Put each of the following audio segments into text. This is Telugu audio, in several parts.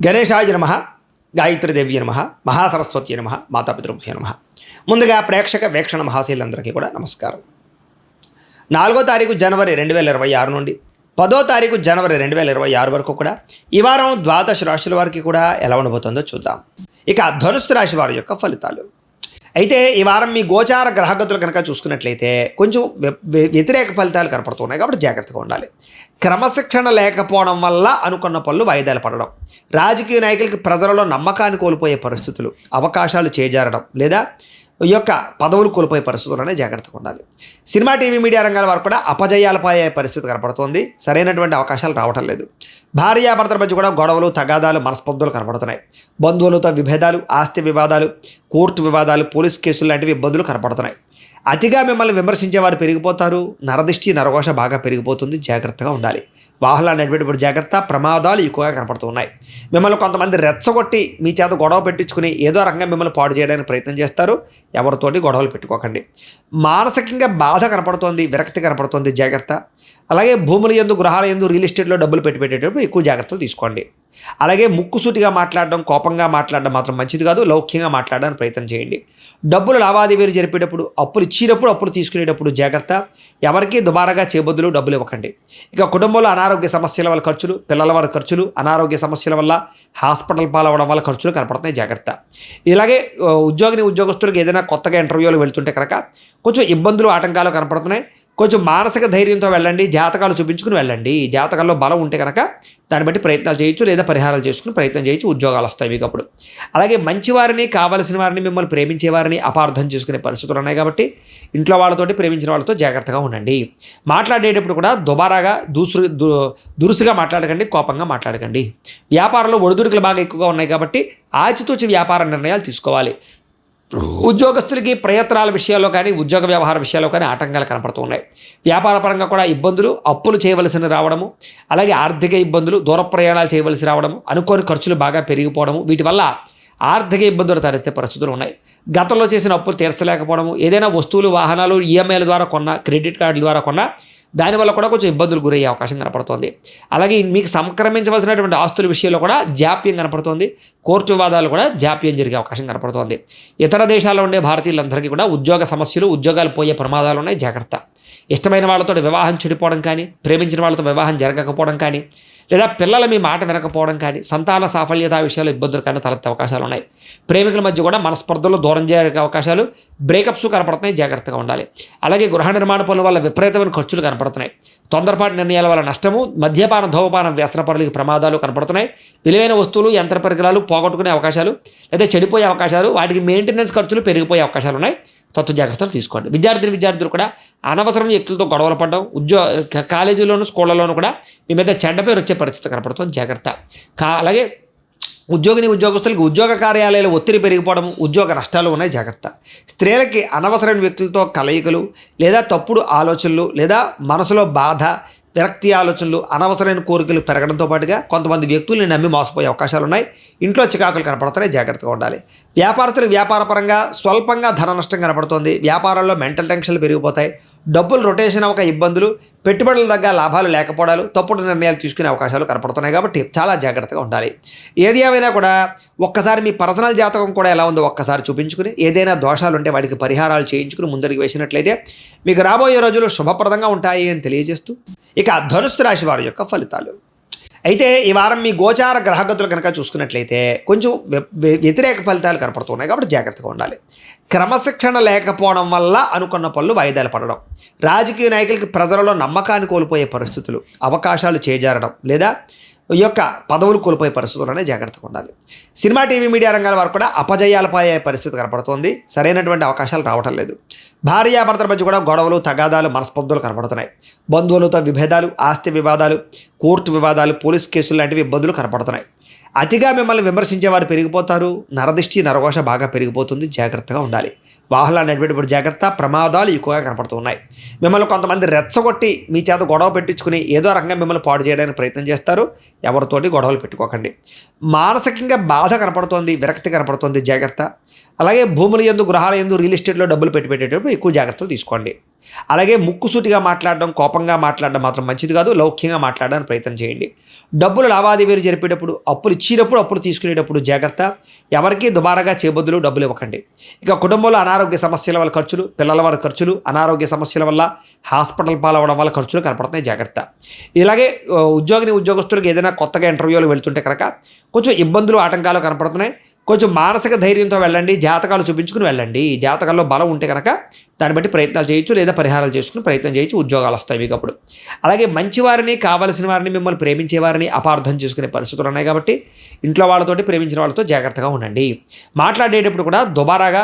గణేశాయ నమః, గాయత్రీదేవి నమః, మహాసరస్వతి నమః, మాతాపితృభ్యో నమః. ముందుగా ప్రేక్షక వీక్షణ మహాశీలందరికీ కూడా నమస్కారం. 4వ తారీఖు జనవరి 2026 నుండి 10వ తారీఖు జనవరి 2026 వరకు కూడా ఈ వారం ద్వాదశ రాశుల వారికి కూడా ఎలా ఉండబోతుందో చూద్దాం. ఇక ధనుస్సు రాశి వారి యొక్క ఫలితాలు. అయితే ఈ వారం మీ గోచార గ్రహగతులు కనుక చూసుకున్నట్లయితే కొంచెం వ్యతిరేక ఫలితాలు కనపడుతున్నాయి కాబట్టి జాగ్రత్తగా ఉండాలి. క్రమశిక్షణ లేకపోవడం వల్ల అనుకున్న పనులు వాయిదాలు పడడం, రాజకీయ నాయకులకి ప్రజలలో నమ్మకాన్ని కోల్పోయే పరిస్థితులు, అవకాశాలు చేజారడం లేదా ఈ యొక్క పదవులు కోల్పోయే పరిస్థితుల్లోనే జాగ్రత్తగా ఉండాలి. సినిమా టీవీ మీడియా రంగాల వారు కూడా అపజయాలపోయే పరిస్థితి కనపడుతోంది. సరైనటువంటి అవకాశాలు రావటం లేదు. భార్యాభర్తల మధ్య కూడా గొడవలు, తగాదాలు, మనస్పర్ధలు కనపడుతున్నాయి. బంధువులతో విభేదాలు, ఆస్తి వివాదాలు, కోర్టు వివాదాలు, పోలీస్ కేసులు లాంటివి ఇబ్బందులు కనపడుతున్నాయి. అతిగా మిమ్మల్ని విమర్శించేవారు పెరిగిపోతారు. నరదిష్టి నరఘోష బాగా పెరిగిపోతుంది. జాగ్రత్తగా ఉండాలి. వాహనాలు నడిపేటప్పుడు జాగ్రత్త, ప్రమాదాలు ఎక్కువగా కనపడుతూ ఉన్నాయి. మిమ్మల్ని కొంతమంది రెచ్చగొట్టి మీ చేత గొడవ పెట్టించుకుని ఏదో రకంగా మిమ్మల్ని పాడు చేయడానికి ప్రయత్నం చేస్తారు. ఎవరితోటి గొడవలు పెట్టుకోకండి. మానసికంగా బాధ కనపడుతోంది, విరక్తి కనపడుతోంది. జాగ్రత్త. అలాగే భూముల యందు, గృహాల యందు, రియల్ ఎస్టేట్లో డబ్బులు పెట్టేటప్పుడు ఎక్కువ జాగ్రత్తలు తీసుకోండి. అలాగే ముక్కుసూటిగా మాట్లాడడం, కోపంగా మాట్లాడడం మాత్రం మంచిది కాదు. లౌక్యంగా మాట్లాడడానికి ప్రయత్నం చేయండి. డబ్బులు లావాదేవీలు జరిపేటప్పుడు, అప్పులు ఇచ్చినప్పుడు, అప్పులు తీసుకునేటప్పుడు జాగ్రత్త. ఎవరికి దుబారాగా చేబద్దులు డబ్బులు ఇవ్వకండి. ఇక కుటుంబంలో అనారోగ్య సమస్యల వల్ల ఖర్చులు, పిల్లల వల్ల ఖర్చులు, అనారోగ్య సమస్యల వల్ల హాస్పిటల్ పాలవడం వల్ల ఖర్చులు కనపడుతున్నాయి. జాగ్రత్త. ఇలాగే ఉద్యోగస్తులకు ఏదైనా కొత్తగా ఇంటర్వ్యూలు వెళ్తుంటే కనుక కొంచెం ఇబ్బందులు, ఆటంకాలు కనపడుతున్నాయి. కొంచెం మానసిక ధైర్యంతో వెళ్ళండి. జాతకాలు చూపించుకుని వెళ్ళండి. జాతకాల్లో బలం ఉంటే కనుక దాన్ని బట్టి ప్రయత్నాలు చేయొచ్చు లేదా పరిహారాలు చేసుకుని ప్రయత్నం చేయొచ్చు. ఉద్యోగాలు వస్తాయి మీకు అప్పుడు. అలాగే మంచివారిని, కావలసిన వారిని, మిమ్మల్ని ప్రేమించేవారిని అపార్థం చేసుకునే పరిస్థితులు ఉన్నాయి కాబట్టి ఇంట్లో వాళ్ళతోటి, ప్రేమించిన వాళ్ళతో జాగ్రత్తగా ఉండండి. మాట్లాడేటప్పుడు కూడా దుబారాగా దురుసుగా మాట్లాడకండి, కోపంగా మాట్లాడకండి. వ్యాపారంలో ఒడిదుడుకులు బాగా ఎక్కువగా ఉన్నాయి కాబట్టి ఆచితూచి వ్యాపార నిర్ణయాలు తీసుకోవాలి. ఉద్యోగస్తులకి ప్రయత్నాల విషయాల్లో కానీ, ఉద్యోగ వ్యవహార విషయాల్లో కానీ ఆటంకాలు కనపడుతూ ఉన్నాయి. వ్యాపార పరంగా కూడా ఇబ్బందులు, అప్పులు చేయవలసిన రావడము, అలాగే ఆర్థిక ఇబ్బందులు, దూర ప్రయాణాలు చేయవలసి రావడము, అనుకోని ఖర్చులు బాగా పెరిగిపోవడము, వీటి వల్ల ఆర్థిక ఇబ్బందులు తలెత్తే పరిస్థితులు ఉన్నాయి. గతంలో చేసిన అప్పులు తీర్చలేకపోవడము, ఏదైనా వస్తువులు, వాహనాలు ఈఎంఐల ద్వారా కొన్నా, క్రెడిట్ కార్డుల ద్వారా కొన్నా దానివల్ల కూడా కొంచెం ఇబ్బందులు గురయ్యే అవకాశం కనపడుతోంది. అలాగే మీకు సంక్రమించవలసినటువంటి ఆస్తుల విషయంలో కూడా జాప్యం కనపడుతోంది. కోర్టు వివాదాలు కూడా జాప్యం జరిగే అవకాశం కనపడుతోంది. ఇతర దేశాల్లో ఉండే భారతీయులందరికీ కూడా ఉద్యోగ సమస్యలు, ఉద్యోగాలు పోయే ప్రమాదాలు ఉన్నాయి. జాగ్రత్త. ఇష్టమైన వాళ్ళతో వివాహం చెడిపోవడం కానీ, ప్రేమించిన వాళ్ళతో వివాహం జరగకపోవడం కానీ, లేదా పిల్లల మీ మాట వినకపోవడం కానీ, సంతాన సాఫల్యత విషయాలు ఇబ్బందులు కానీ తలెత్తే అవకాశాలు ఉన్నాయి. ప్రేమికుల మధ్య కూడా మనస్పర్ధలు, దూరం జరిగే అవకాశాలు, బ్రేకప్స్ కనపడుతున్నాయి. జాగ్రత్తగా ఉండాలి. అలాగే గృహ నిర్మాణ పనుల వల్ల విపరీతమైన ఖర్చులు కనపడుతున్నాయి. తొందరపాటు నిర్ణయాల వల్ల నష్టము, మద్యపాన, ధూమపాన వ్యసన పనులకి ప్రమాదాలు కనపడుతున్నాయి. విలువైన వస్తువులు, యంత్ర పరికరాలు పోగొట్టుకునే అవకాశాలు లేదా చెడిపోయే అవకాశాలు, వాటికి మెయింటెనెన్స్ ఖర్చులు పెరిగిపోయే అవకాశాలు ఉన్నాయి. తత్వ జాగ్రత్తలు తీసుకోండి. విద్యార్థులు కూడా అనవసరం వ్యక్తులతో గొడవలు పడడం, కాలేజీలోను, స్కూళ్ళలోనూ కూడా మీ మీద చెడ్డ పేరు వచ్చే పరిస్థితి కనపడుతుంది. జాగ్రత్త. అలాగే ఉద్యోగస్తులకి ఉద్యోగ కార్యాలయాలు ఒత్తిడి పెరిగిపోవడం, ఉద్యోగ నష్టాలు ఉన్నాయి. జాగ్రత్త. స్త్రీలకి అనవసరమైన వ్యక్తులతో కలయికలు లేదా తప్పుడు ఆలోచనలు లేదా మనసులో బాధ, విరక్తి ఆలోచనలు, అనవసరమైన కోరికలు పెరగడంతో పాటుగా కొంతమంది వ్యక్తుల్ని నమ్మి మోసపోయే అవకాశాలు ఉన్నాయి. ఇంట్లో చికాకులు కనపడుతున్నాయి. జాగ్రత్తగా ఉండాలి. వ్యాపారస్తులకు వ్యాపారపరంగా స్వల్పంగా ధన నష్టం కనపడుతోంది. వ్యాపారాల్లో మెంటల్ టెన్షన్లు పెరిగిపోతాయి. డబ్బులు రొటేషన్ అవ్వక ఇబ్బందులు, పెట్టుబడుల దగ్గర లాభాలు లేకపోవడాలు, తప్పుడు నిర్ణయాలు తీసుకునే అవకాశాలు కనపడుతున్నాయి. కాబట్టి చాలా జాగ్రత్తగా ఉండాలి. ఏది ఏమైనా కూడా ఒక్కసారి మీ పర్సనల్ జాతకం కూడా ఎలా ఉందో ఒక్కసారి చూపించుకుని, ఏదైనా దోషాలు ఉంటే వాటికి పరిహారాలు చేయించుకుని ముందరికి వేసినట్లయితే మీకు రాబోయే రోజులు శుభప్రదంగా ఉంటాయి అని తెలియజేస్తూ ఇక ధనుస్సు రాశి వారి యొక్క ఫలితాలు. అయితే ఈ వారం మీ గోచార గ్రహగతులు కనుక చూసుకున్నట్లయితే కొంచెం వ్యతిరేక ఫలితాలు కనపడుతున్నాయి కాబట్టి జాగ్రత్తగా ఉండాలి. క్రమశిక్షణ లేకపోవడం వల్ల అనుకున్న పనులు వాయిదాలు పడడం, రాజకీయ నాయకులకి ప్రజలలో నమ్మకాన్ని కోల్పోయే పరిస్థితులు, అవకాశాలు చేజారడం లేదా ఈ యొక్క పదవులు కోల్పోయే పరిస్థితుల్లోనే జాగ్రత్తగా ఉండాలి. సినిమా టీవీ మీడియా రంగాల వారు కూడా అపజయాలపోయే పరిస్థితి కనపడుతోంది. సరైనటువంటి అవకాశాలు రావటం లేదు. భార్యాభర్తల మధ్య కూడా గొడవలు, తగాదాలు, మనస్పర్ధలు కనపడుతున్నాయి. బంధువులతో విభేదాలు, ఆస్తి వివాదాలు, కోర్టు వివాదాలు, పోలీస్ కేసులు లాంటివి ఇబ్బందులు కనపడుతున్నాయి. అతిగా మిమ్మల్ని విమర్శించేవారు పెరిగిపోతారు. నరదిష్టి నరఘోష బాగా పెరిగిపోతుంది. జాగ్రత్తగా ఉండాలి. వాహనాలు నడిపేటప్పుడు జాగ్రత్త, ప్రమాదాలు ఎక్కువగా కనపడుతూ ఉన్నాయి. మిమ్మల్ని కొంతమంది రెచ్చగొట్టి మీ చేత గొడవ పెట్టించుకుని ఏదో రకంగా మిమ్మల్ని పాడు చేయడానికి ప్రయత్నం చేస్తారు. ఎవరితోటి గొడవలు పెట్టుకోకండి. మానసికంగా బాధ కనపడుతోంది, విరక్తి కనపడుతోంది. జాగ్రత్త. అలాగే భూముల యందు, గృహాల యందు, రియల్ ఎస్టేట్లో డబ్బులు పెట్టేటప్పుడు ఎక్కువ జాగ్రత్తలు తీసుకోండి. అలాగే ముక్కుసూటిగా మాట్లాడడం, కోపంగా మాట్లాడడం మాత్రం మంచిది కాదు. లౌక్యంగా మాట్లాడడానికి ప్రయత్నం చేయండి. డబ్బులు లావాదేవీలు జరిపేటప్పుడు, అప్పులు ఇచ్చినప్పుడు, అప్పులు తీసుకునేటప్పుడు జాగ్రత్త. ఎవరికి దుబారాగా చేబద్దులు డబ్బులు ఇవ్వకండి. ఇక కుటుంబంలో అనారోగ్య సమస్యల వల్ల ఖర్చులు, పిల్లల వల్ల ఖర్చులు, అనారోగ్య సమస్యల వల్ల హాస్పిటల్ పాలవడం వల్ల ఖర్చులు కనపడుతున్నాయి, జాగ్రత్త. ఇలాగే ఉద్యోగస్తులకు ఏదైనా కొత్తగా ఇంటర్వ్యూలు వెళ్తుంటే కనుక కొంచెం ఇబ్బందులు, ఆటంకాలు కనపడుతున్నాయి. కొంచెం మానసిక ధైర్యంతో వెళ్ళండి. జాతకాలు చూపించుకుని వెళ్ళండి. జాతకాల్లో బలం ఉంటే కనుక దాన్ని బట్టి ప్రయత్నాలు చేయొచ్చు, లేదా పరిహారాలు చేసుకుని ప్రయత్నం చేయొచ్చు. ఉద్యోగాలు వస్తాయి మీకు అప్పుడు. అలాగే మంచివారిని, కావలసిన వారిని, మిమ్మల్ని ప్రేమించేవారిని అపార్థం చేసుకునే పరిస్థితులు ఉన్నాయి కాబట్టి ఇంట్లో వాళ్ళతోటి, ప్రేమించిన వాళ్ళతో జాగ్రత్తగా ఉండండి. మాట్లాడేటప్పుడు కూడా దుబారాగా,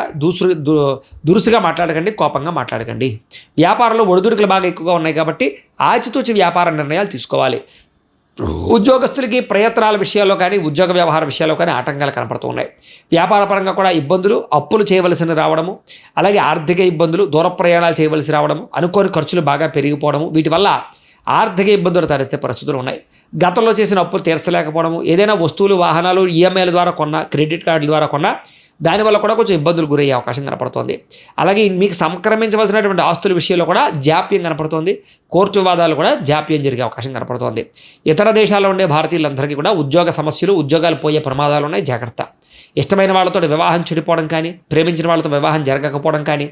దురుసుగా మాట్లాడకండి, కోపంగా మాట్లాడకండి. వ్యాపారంలో ఒడిదుడుకులు బాగా ఎక్కువగా ఉన్నాయి కాబట్టి ఆచితూచి వ్యాపార నిర్ణయాలు తీసుకోవాలి. ఉద్యోగస్తులకి ప్రయత్నాల విషయాల్లో కానీ, ఉద్యోగ వ్యవహార విషయాల్లో కానీ ఆటంకాలు కనపడుతూ ఉన్నాయి. వ్యాపార పరంగా కూడా ఇబ్బందులు, అప్పులు చేయవలసి రావడము, అలాగే ఆర్థిక ఇబ్బందులు, దూర ప్రయాణాలు చేయవలసి రావడము, అనుకోని ఖర్చులు బాగా పెరిగిపోవడము, వీటి వల్ల ఆర్థిక ఇబ్బందులు తలెత్తే పరిస్థితులు ఉన్నాయి. గతంలో చేసిన అప్పులు తీర్చలేకపోవడము, ఏదైనా వస్తువులు, వాహనాలు ఈఎంఐల ద్వారా కొన్నా, క్రెడిట్ కార్డుల ద్వారా కొన్నా దానివల్ల కూడా కొంచెం ఇబ్బందులు గురయ్యే అవకాశం కనపడుతోంది. అలాగే మీకు సంక్రమించవలసినటువంటి ఆస్తుల విషయంలో కూడా జాప్యం కనపడుతోంది. కోర్టు వివాదాలు కూడా జాప్యం జరిగే అవకాశం కనపడుతోంది. ఇతర దేశాల్లో ఉండే భారతీయులందరికీ కూడా ఉద్యోగ సమస్యలు, ఉద్యోగాలు పోయే ప్రమాదాలు ఉన్నాయి, జాగ్రత్త. ఇష్టమైన వాళ్ళతో వివాహం చెడిపోవడం కానీ, ప్రేమించిన వాళ్ళతో వివాహం జరగకపోవడం కానీ,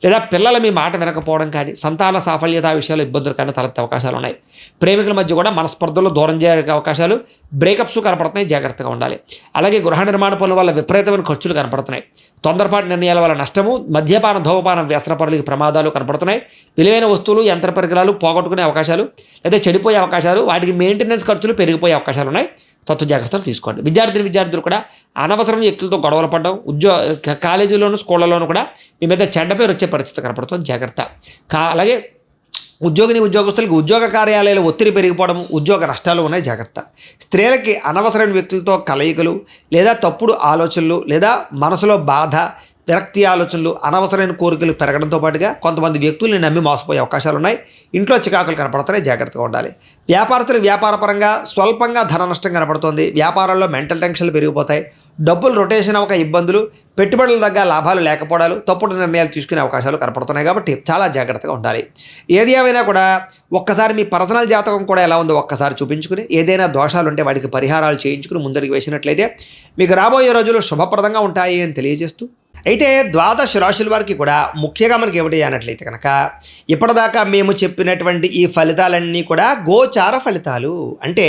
లేదా పిల్లలు మీ మాట వినకపోవడం కానీ, సంతాన సాఫల్యత విషయాలు ఇబ్బందులు కానీ తలెత్తే అవకాశాలు ఉన్నాయి. ప్రేమికుల మధ్య కూడా మనస్పర్ధలు, దూరం జరిగే అవకాశాలు, బ్రేకప్స్ కనపడుతున్నాయి, జాగ్రత్తగా ఉండాలి. అలాగే గృహ నిర్మాణ పనుల వల్ల విపరీతమైన ఖర్చులు కనపడుతున్నాయి. తొందరపాటు నిర్ణయాల వల్ల నష్టము, మద్యపాన, ధూమపానం, వ్యసన పనులకి ప్రమాదాలు కనపడుతున్నాయి. విలువైన వస్తువులు, యంత్ర పరికరాలు పోగొట్టుకునే అవకాశాలు, లేదా చెడిపోయే అవకాశాలు, వాటికి మెయింటెనెన్స్ ఖర్చులు పెరిగిపోయే అవకాశాలు ఉన్నాయి. తత్వ జాగ్రత్తలు తీసుకోండి. విద్యార్థులు కూడా అనవసరం వ్యక్తులతో గొడవలు పడడం, కాలేజీలోను, స్కూళ్ళలోనూ కూడా మీ మీద చెడ్డ పేరు వచ్చే పరిస్థితి కనపడుతుంది, జాగ్రత్త. అలాగే ఉద్యోగస్తులకి ఉద్యోగ కార్యాలయాలు ఒత్తిడి పెరిగిపోవడం, ఉద్యోగ నష్టాలు ఉన్నాయి, జాగ్రత్త. స్త్రీలకి అనవసరమైన వ్యక్తులతో కలయికలు, లేదా తప్పుడు ఆలోచనలు, లేదా మనసులో బాధ, విరక్తి ఆలోచనలు, అనవసరమైన కోరికలు పెరగడంతో పాటుగా కొంతమంది వ్యక్తుల్ని నమ్మి మోసపోయే అవకాశాలు ఉన్నాయి. ఇంట్లో చికాకులు కనపడుతున్నాయి, జాగ్రత్తగా ఉండాలి. వ్యాపారస్తులకు వ్యాపారపరంగా స్వల్పంగా ధన నష్టం కనపడుతోంది. వ్యాపారాల్లో మెంటల్ టెన్షన్లు పెరిగిపోతాయి. డబ్బులు రొటేషన్ అవ్వక ఇబ్బందులు, పెట్టుబడుల దగ్గర లాభాలు లేకపోవడాలు, తప్పుడు నిర్ణయాలు తీసుకునే అవకాశాలు కనపడుతున్నాయి కాబట్టి చాలా జాగ్రత్తగా ఉండాలి. ఏది ఏమైనా కూడా ఒక్కసారి మీ పర్సనల్ జాతకం కూడా ఎలా ఉందో ఒక్కసారి చూపించుకుని, ఏదైనా దోషాలు ఉంటే వాటికి పరిహారాలు చేయించుకుని ముందరికి వేసినట్లయితే మీకు రాబోయే రోజులు శుభప్రదంగా ఉంటాయి అని తెలియజేస్తూ, అయితే ద్వాదశ రాశుల వారికి కూడా ముఖ్యంగా మనకి ఏమిటి అన్నట్లయితే కనుక ఇప్పటిదాకా మేము చెప్పినటువంటి ఈ ఫలితాలన్నీ కూడా గోచార ఫలితాలు. అంటే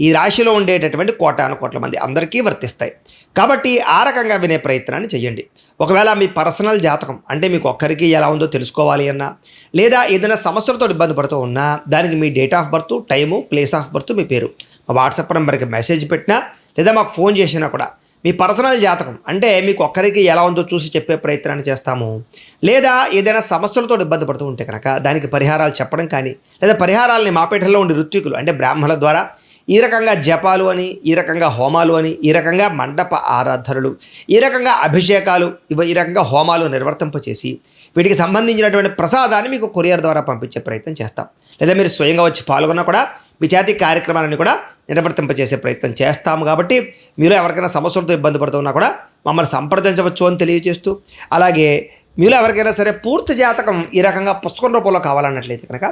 ఈ రాశిలో ఉండేటటువంటి కోటాను కోట్ల మంది అందరికీ వర్తిస్తాయి. కాబట్టి ఆ రకంగా వినే ప్రయత్నాన్ని చేయండి. ఒకవేళ మీ పర్సనల్ జాతకం అంటే మీకు ఒక్కరికి ఎలా ఉందో తెలుసుకోవాలి అన్నా, లేదా ఏదైనా సమస్యలతో ఇబ్బంది పడుతూ ఉన్నా, దానికి మీ date of birth, time, place of birth, మీ పేరు మా వాట్సాప్ నెంబర్కి మెసేజ్ పెట్టినా, లేదా మాకు ఫోన్ చేసినా కూడా మీ పర్సనల్ జాతకం అంటే మీకు ఒక్కరికి ఎలా ఉందో చూసి చెప్పే ప్రయత్నాన్ని చేస్తాము. లేదా ఏదైనా సమస్యలతో ఇబ్బంది పడుతూ ఉంటే కనుక దానికి పరిహారాలు చెప్పడం కానీ, లేదా పరిహారాలని మాపేటలో ఉండే ఋత్వికులు అంటే బ్రాహ్మణుల ద్వారా ఈ రకంగా జపాలు అని, ఈ రకంగా హోమాలు అని, ఈ రకంగా మండప ఆరాధనలు, ఈ రకంగా అభిషేకాలు, ఈ రకంగా హోమాలు నిర్వర్తింపచేసి వీటికి సంబంధించినటువంటి ప్రసాదాన్ని మీకు కొరియర్ ద్వారా పంపించే ప్రయత్నం చేస్తాం. లేదా మీరు స్వయంగా వచ్చి పాల్గొన్నా కూడా మీ చేతి కార్యక్రమాలను కూడా నిర్వర్తింపచేసే ప్రయత్నం చేస్తాము. కాబట్టి మీరు ఎవరికైనా సమస్యలతో ఇబ్బంది పడుతున్నా కూడా మమ్మల్ని సంప్రదించవచ్చు అని తెలియజేస్తూ, అలాగే మీలో ఎవరికైనా సరే పూర్తి జాతకం ఈ రకంగా పుస్తకం రూపంలో కావాలన్నట్లయితే కనుక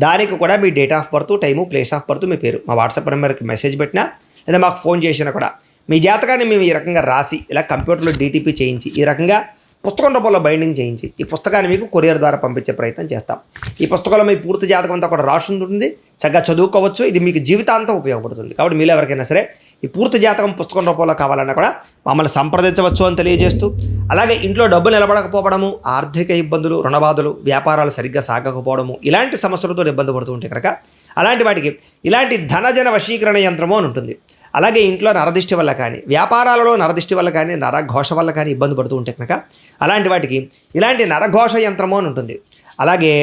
దానికి కూడా మీ date of birth, time, place of birth, మీ పేరు మా వాట్సాప్ నెంబర్కి మెసేజ్ పెట్టినా, లేదా మాకు ఫోన్ చేసినా కూడా మీ జాతకాన్ని మేము ఈ రకంగా రాసి ఇలా కంప్యూటర్లో డీటీపీ చేయించి ఈ రకంగా పుస్తకం రూపంలో బైండింగ్ చేయించి ఈ పుస్తకాన్ని మీకు కొరియర్ ద్వారా పంపించే ప్రయత్నం చేస్తాం. ఈ పుస్తకంలో మీ పూర్తి జాతకం అంతా కూడా రాసి ఉంటుంది, చక్కగా చదువుకోవచ్చు. ఇది మీకు జీవితాంతం ఉపయోగపడుతుంది. కాబట్టి మీలో ఎవరికైనా సరే ఈ పూర్తి జాతకం పుస్తకం రూపంలో కావాలన్నా కూడా మమ్మల్ని సంప్రదించవచ్చు అని తెలియజేస్తూ, అలాగే ఇంట్లో డబ్బు నిలబడకపోవడము, ఆర్థిక ఇబ్బందులు, రుణబాధలు, వ్యాపారాలు సరిగ్గా సాగకపోవడము, ఇలాంటి సమస్యలతో ఇబ్బంది పడుతూ ఉంటే కనుక అలాంటి వాటికి ఇలాంటి ధనజన వశీకరణ యంత్రము అని ఉంటుంది. అలాగే ఇంట్లో నరదిష్టి వల్ల కానీ, వ్యాపారాలలో నరదిష్టి వల్ల కానీ, నరఘోష వల్ల కానీ ఇబ్బంది పడుతూ ఉంటే కనుక అలాంటి వాటికి ఇలాంటి నరఘోష యంత్రము అని ఉంటుంది. అలాగే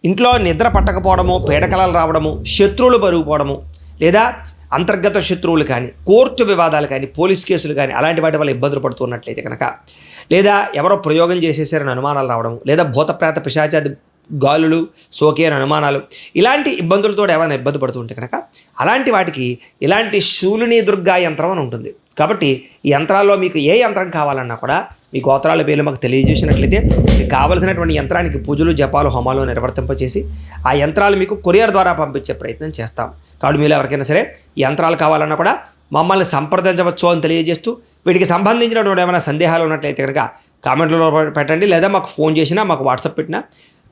ఇంట్లో నిద్ర పట్టకపోవడము, పీడకలలు రావడము, శత్రువులు పెరిగిపోవడము, లేదా అంతర్గత శత్రువులు కానీ, కోర్టు వివాదాలు కానీ, పోలీస్ కేసులు కానీ అలాంటి వాటి వల్ల ఇబ్బందులు పడుతున్నట్లయితే కనుక, లేదా ఎవరో ప్రయోగం చేసేసారని అనుమానాలు రావడం, లేదా భూతప్రేత పిశాచాది గాలులు సోకే అని అనుమానాలు, ఇలాంటి ఇబ్బందులతో ఏమైనా ఇబ్బంది పడుతుంటే కనుక అలాంటి వాటికి ఇలాంటి శూలిని దుర్గా యంత్రం అని ఉంటుంది. కాబట్టి ఈ యంత్రాల్లో మీకు ఏ యంత్రం కావాలన్నా కూడా మీ గోత్రాల పేర్లు మాకు తెలియజేసినట్లయితే మీకు కావలసినటువంటి యంత్రానికి పూజలు జపాలు హోమాలు నిర్వర్తింపచేసి ఆ యంత్రాలు మీకు కొరియర్ ద్వారా పంపించే ప్రయత్నం చేస్తాం. కాబట్టి మీరు ఎవరికైనా సరే యంత్రాలు కావాలన్నా కూడా మమ్మల్ని సంప్రదించవచ్చు అని తెలియజేస్తూ వీటికి సంబంధించినటువంటి ఏమైనా సందేహాలు ఉన్నట్లయితే కనుక కామెంట్లో పెట్టండి, లేదా మాకు ఫోన్ చేసినా మాకు వాట్సాప్ పెట్టినా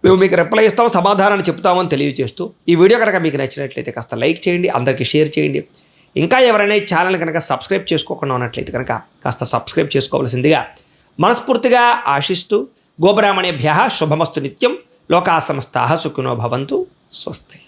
మేము మీకు రిప్లై ఇస్తాం, సమాధానాన్ని చెప్తామని తెలియజేస్తూ ఈ వీడియో కనుక మీకు నచ్చినట్లయితే కాస్త లైక్ చేయండి, అందరికీ షేర్ చేయండి. ఇంకా ఎవరైనా ఈ ఛానల్ కనుక సబ్స్క్రైబ్ చేసుకోకుండా ఉన్నట్లయితే కనుక కాస్త సబ్స్క్రైబ్ చేసుకోవాల్సిందిగా మనస్ఫూర్తిగా ఆశిస్తూ గోబ్రాహ్మణేభ్యః శుభమస్తు నిత్యం. లోకా సమస్తాః సుఖినో భవంతు. స్వస్తి.